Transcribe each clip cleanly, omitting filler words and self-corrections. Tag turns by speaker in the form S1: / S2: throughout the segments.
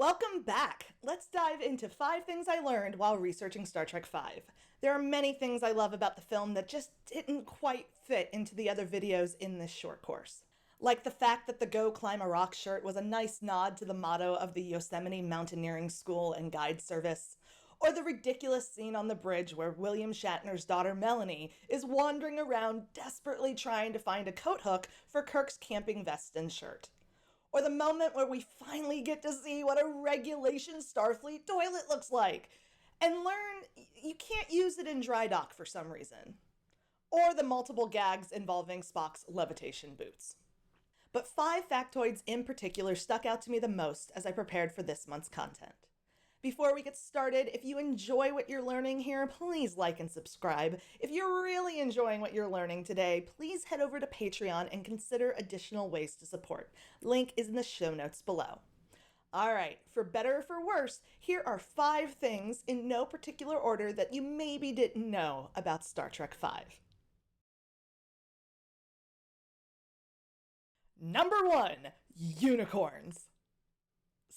S1: Welcome back! Let's dive into 5 things I learned while researching Star Trek V. There are many things I love about the film that just didn't quite fit into the other videos in this short course. Like the fact that the Go Climb a Rock shirt was a nice nod to the motto of the Yosemite Mountaineering School and Guide Service, or the ridiculous scene on the bridge where William Shatner's daughter Melanie is wandering around desperately trying to find a coat hook for Kirk's camping vest and shirt. Or the moment where we finally get to see what a regulation Starfleet toilet looks like and learn you can't use it in dry dock for some reason. Or the multiple gags involving Spock's levitation boots. But 5 factoids in particular stuck out to me the most as I prepared for this month's content. Before we get started, if you enjoy what you're learning here, please like and subscribe. If you're really enjoying what you're learning today, please head over to Patreon and consider additional ways to support. Link is in the show notes below. All right, for better or for worse, here are 5 things in no particular order that you maybe didn't know about Star Trek V. Number 1, unicorns.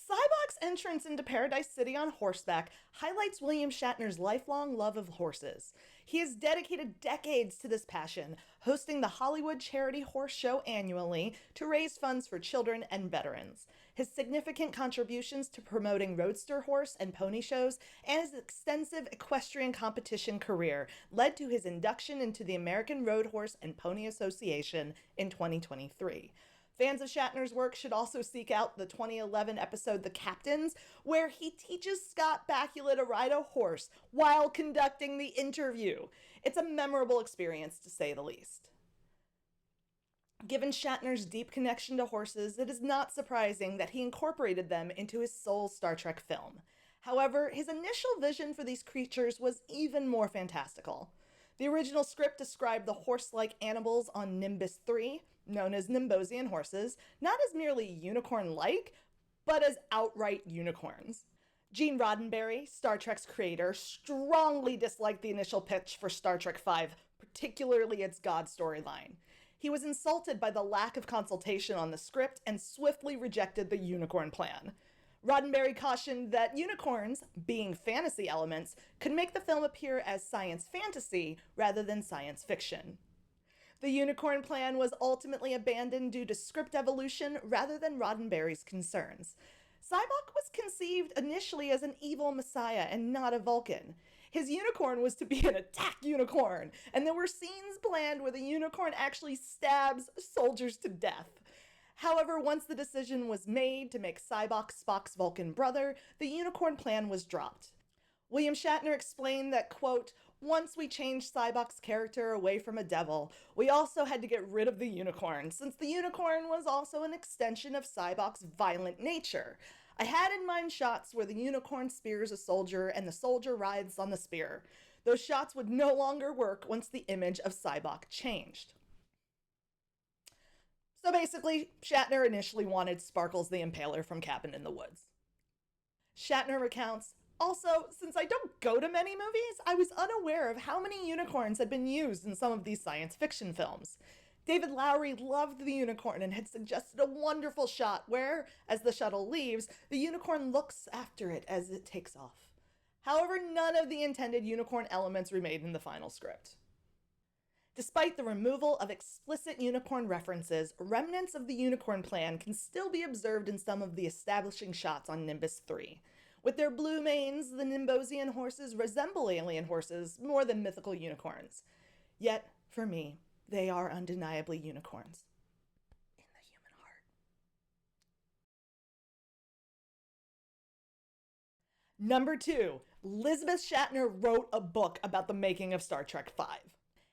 S1: Sybok's entrance into Paradise City on horseback highlights William Shatner's lifelong love of horses. He has dedicated decades to this passion, hosting the Hollywood Charity Horse Show annually to raise funds for children and veterans. His significant contributions to promoting roadster horse and pony shows and his extensive equestrian competition career led to his induction into the American Road Horse and Pony Association in 2023. Fans of Shatner's work should also seek out the 2011 episode The Captains, where he teaches Scott Bakula to ride a horse while conducting the interview. It's a memorable experience, to say the least. Given Shatner's deep connection to horses, it is not surprising that he incorporated them into his sole Star Trek film. However, his initial vision for these creatures was even more fantastical. The original script described the horse-like animals on Nimbus 3, known as Nimbosian horses, not as merely unicorn-like, but as outright unicorns. Gene Roddenberry, Star Trek's creator, strongly disliked the initial pitch for Star Trek V, particularly its God storyline. He was insulted by the lack of consultation on the script and swiftly rejected the unicorn plan. Roddenberry cautioned that unicorns, being fantasy elements, could make the film appear as science fantasy rather than science fiction. The unicorn plan was ultimately abandoned due to script evolution rather than Roddenberry's concerns. Sybok was conceived initially as an evil messiah and not a Vulcan. His unicorn was to be an attack unicorn, and there were scenes planned where the unicorn actually stabs soldiers to death. However, once the decision was made to make Sybok Spock's Vulcan brother, the unicorn plan was dropped. William Shatner explained that, quote, "Once we changed Sybok's character away from a devil, we also had to get rid of the unicorn, since the unicorn was also an extension of Sybok's violent nature. I had in mind shots where the unicorn spears a soldier and the soldier writhes on the spear. Those shots would no longer work once the image of Sybok changed." So basically, Shatner initially wanted Sparkles the Impaler from Cabin in the Woods. Shatner recounts, "Also, since I don't go to many movies, I was unaware of how many unicorns had been used in some of these science fiction films. David Lowery loved the unicorn and had suggested a wonderful shot where, as the shuttle leaves, the unicorn looks after it as it takes off. However, none of the intended unicorn elements remained in the final script." Despite the removal of explicit unicorn references, remnants of the unicorn plan can still be observed in some of the establishing shots on Nimbus 3. With their blue manes, the Nimbosian horses resemble alien horses more than mythical unicorns. Yet, for me, they are undeniably unicorns. In the human heart. Number 2, Lisabeth Shatner wrote a book about the making of Star Trek V.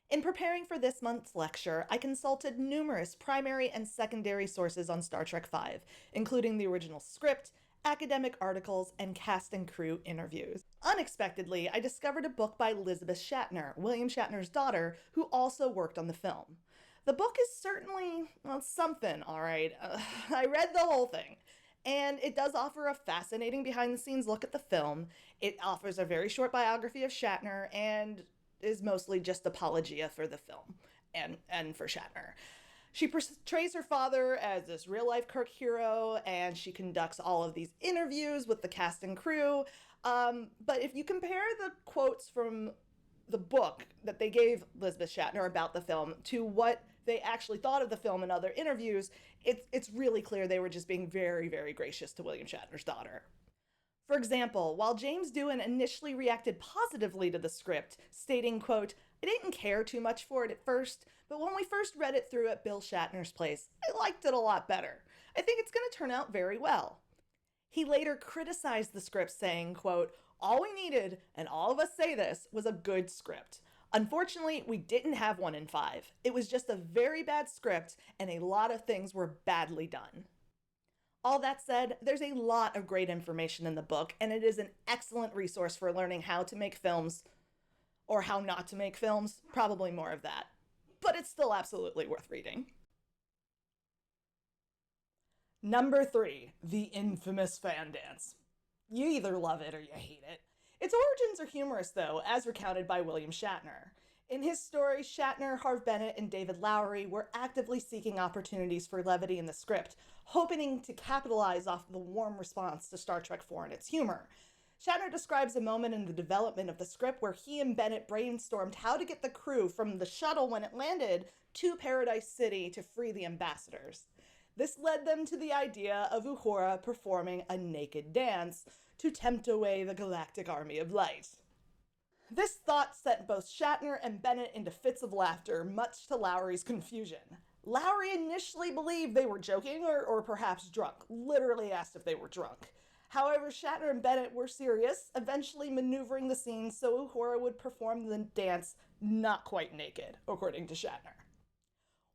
S1: In preparing for this month's lecture, I consulted numerous primary and secondary sources on Star Trek V, including the original script, academic articles, and cast and crew interviews. Unexpectedly, I discovered a book by Lisabeth Shatner, William Shatner's daughter, who also worked on the film. The book is certainly, well, something, all right. I read the whole thing. And it does offer a fascinating behind-the-scenes look at the film. It offers a very short biography of Shatner and is mostly just apologia for the film and for Shatner. She portrays her father as this real-life Kirk hero, and she conducts all of these interviews with the cast and crew. But if you compare the quotes from the book that they gave Lisabeth Shatner about the film to what they actually thought of the film in other interviews, it's really clear they were just being very, very gracious to William Shatner's daughter. For example, while James Doohan initially reacted positively to the script, stating, quote, "I didn't care too much for it at first, but when we first read it through at Bill Shatner's place, I liked it a lot better. I think it's going to turn out very well." He later criticized the script, saying, quote, "All we needed, and all of us say this, was a good script. Unfortunately, we didn't have one in 5. It was just a very bad script, and a lot of things were badly done." All that said, there's a lot of great information in the book, and it is an excellent resource for learning how to make films, or how not to make films, probably more of that. But it's still absolutely worth reading. Number 3, the infamous fan dance. You either love it or you hate it. Its origins are humorous, though, as recounted by William Shatner. In his story, Shatner, Harve Bennett, and David Lowery were actively seeking opportunities for levity in the script, hoping to capitalize off the warm response to Star Trek IV and its humor. Shatner describes a moment in the development of the script where he and Bennett brainstormed how to get the crew from the shuttle when it landed to Paradise City to free the ambassadors. This led them to the idea of Uhura performing a naked dance to tempt away the galactic army of light. This thought sent both Shatner and Bennett into fits of laughter, much to Lowery's confusion. Lowery initially believed they were joking or perhaps drunk, literally asked if they were drunk. However, Shatner and Bennett were serious, eventually maneuvering the scene so Uhura would perform the dance not quite naked, according to Shatner.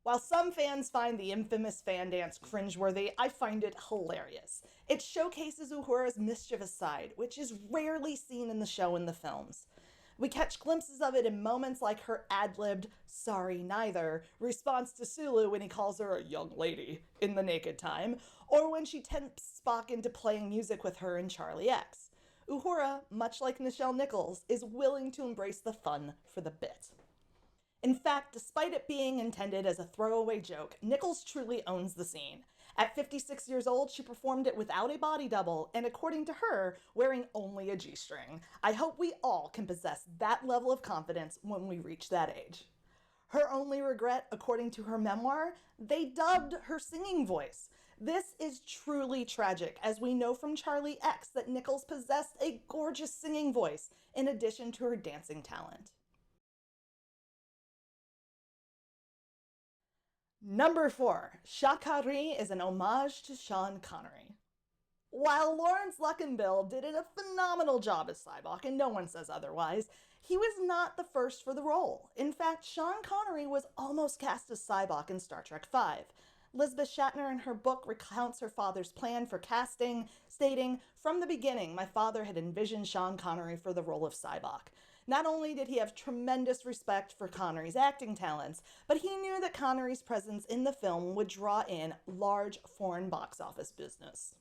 S1: While some fans find the infamous fan dance cringeworthy, I find it hilarious. It showcases Uhura's mischievous side, which is rarely seen in the show and the films. We catch glimpses of it in moments like her ad-libbed, "sorry, neither," response to Sulu when he calls her a young lady in The Naked Time, or when she tempts Spock into playing music with her in Charlie X. Uhura, much like Nichelle Nichols, is willing to embrace the fun for the bit. In fact, despite it being intended as a throwaway joke, Nichols truly owns the scene. At 56 years old, she performed it without a body double, and according to her, wearing only a G-string. I hope we all can possess that level of confidence when we reach that age. Her only regret, according to her memoir, they dubbed her singing voice. This is truly tragic, as we know from Charlie X that Nichols possessed a gorgeous singing voice, in addition to her dancing talent. Number 4, Sha-Ka-Ree is an homage to Sean Connery. While Lawrence Luckinbill did a phenomenal job as Sybok, and no one says otherwise, he was not the first for the role. In fact, Sean Connery was almost cast as Sybok in Star Trek V. Lisabeth Shatner in her book recounts her father's plan for casting, stating, "From the beginning, my father had envisioned Sean Connery for the role of Sybok. Not only did he have tremendous respect for Connery's acting talents, but he knew that Connery's presence in the film would draw in large foreign box office business."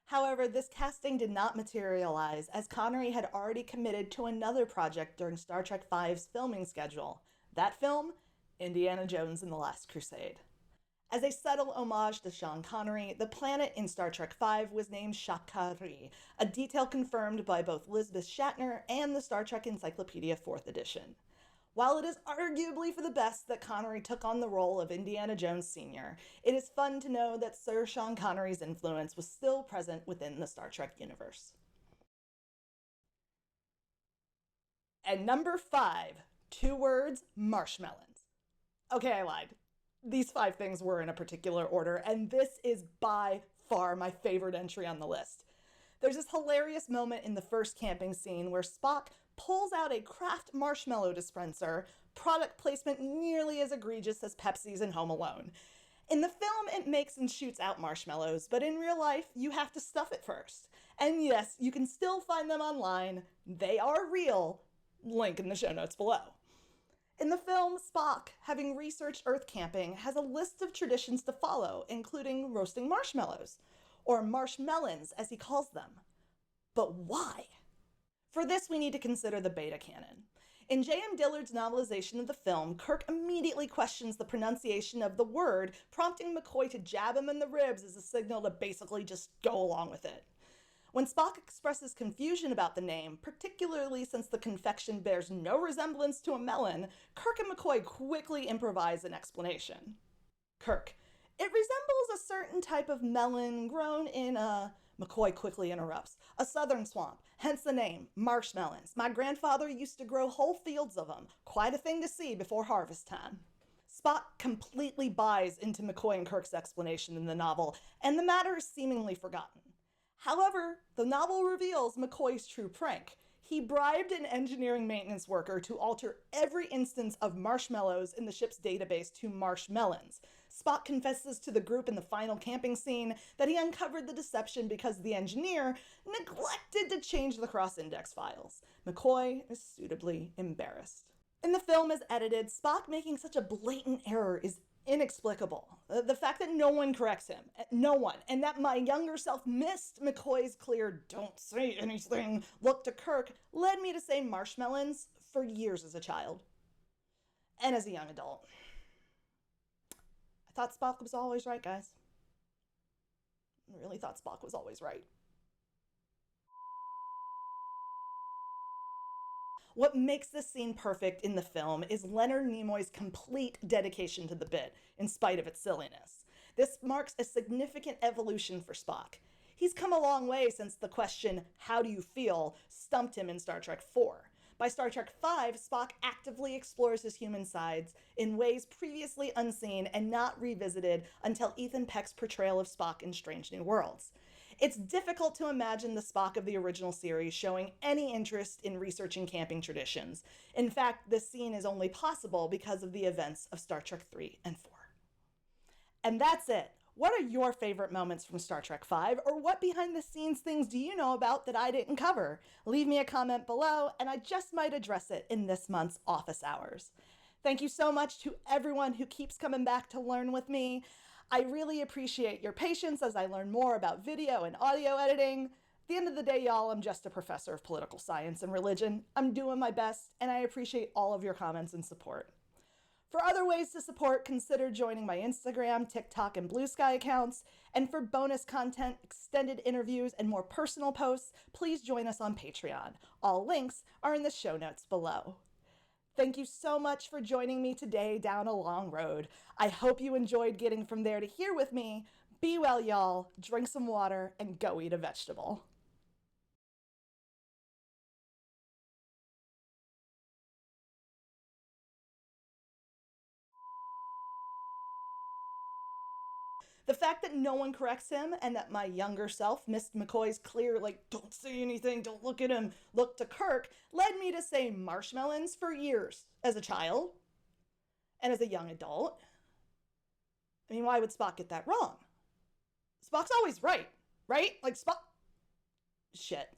S1: However, this casting did not materialize, as Connery had already committed to another project during Star Trek V's filming schedule. That film, Indiana Jones and the Last Crusade. As a subtle homage to Sean Connery, the planet in Star Trek V was named Sha-Ka-Ree, a detail confirmed by both Lisabeth Shatner and the Star Trek Encyclopedia 4th edition. While it is arguably for the best that Connery took on the role of Indiana Jones Sr., it is fun to know that Sir Sean Connery's influence was still present within the Star Trek universe. And number 5, 2 words, Marsh Melons. Okay, I lied. These 5 things were in a particular order, and this is by far my favorite entry on the list. There's this hilarious moment in the first camping scene where Spock pulls out a Kraft marshmallow dispenser, product placement nearly as egregious as Pepsi's in Home Alone. In the film, it makes and shoots out marshmallows, but in real life, you have to stuff it first. And yes, you can still find them online. They are real. Link in the show notes below. In the film, Spock, having researched Earth camping, has a list of traditions to follow, including roasting marshmallows, or marsh melons as he calls them. But why? For this, we need to consider the beta canon. In J.M. Dillard's novelization of the film, Kirk immediately questions the pronunciation of the word, prompting McCoy to jab him in the ribs as a signal to basically just go along with it. When Spock expresses confusion about the name, particularly since the confection bears no resemblance to a melon, Kirk and McCoy quickly improvise an explanation. Kirk: "It resembles a certain type of melon grown in a..." McCoy quickly interrupts. "A southern swamp, hence the name, Marsh Melons. My grandfather used to grow whole fields of them. Quite a thing to see before harvest time." Spock completely buys into McCoy and Kirk's explanation in the novel, and the matter is seemingly forgotten. However, the novel reveals McCoy's true prank. He bribed an engineering maintenance worker to alter every instance of marshmallows in the ship's database to Marsh Melons. Spock confesses to the group in the final camping scene that he uncovered the deception because the engineer neglected to change the cross-index files. McCoy is suitably embarrassed. In the film as edited, Spock making such a blatant error is inexplicable. The fact that no one corrects him, no one, and that my younger self missed McCoy's clear "don't say anything" look to Kirk led me to say marshmallows for years as a child. And as a young adult. I thought Spock was always right, guys. I really thought Spock was always right. What makes this scene perfect in the film is Leonard Nimoy's complete dedication to the bit, in spite of its silliness. This marks a significant evolution for Spock. He's come a long way since the question, "How do you feel?" stumped him in Star Trek IV. By Star Trek V, Spock actively explores his human sides in ways previously unseen and not revisited until Ethan Peck's portrayal of Spock in Strange New Worlds. It's difficult to imagine the Spock of the original series showing any interest in researching camping traditions. In fact, this scene is only possible because of the events of Star Trek III and IV. And that's it. What are your favorite moments from Star Trek V, or what behind-the-scenes things do you know about that I didn't cover? Leave me a comment below, and I just might address it in this month's office hours. Thank you so much to everyone who keeps coming back to learn with me. I really appreciate your patience as I learn more about video and audio editing. At the end of the day, y'all, I'm just a professor of political science and religion. I'm doing my best, and I appreciate all of your comments and support. For other ways to support, consider joining my Instagram, TikTok, and Blue Sky accounts. And for bonus content, extended interviews, and more personal posts, please join us on Patreon. All links are in the show notes below. Thank you so much for joining me today down a long road. I hope you enjoyed getting from there to here with me. Be well, y'all. Drink some water and go eat a vegetable. The fact that no one corrects him and that my younger self missed McCoy's clear, "don't say anything, don't look at him" look to Kirk led me to say marshmallows for years as a child and as a young adult. I mean, why would Spock get that wrong? Spock's always right? Spock... Shit.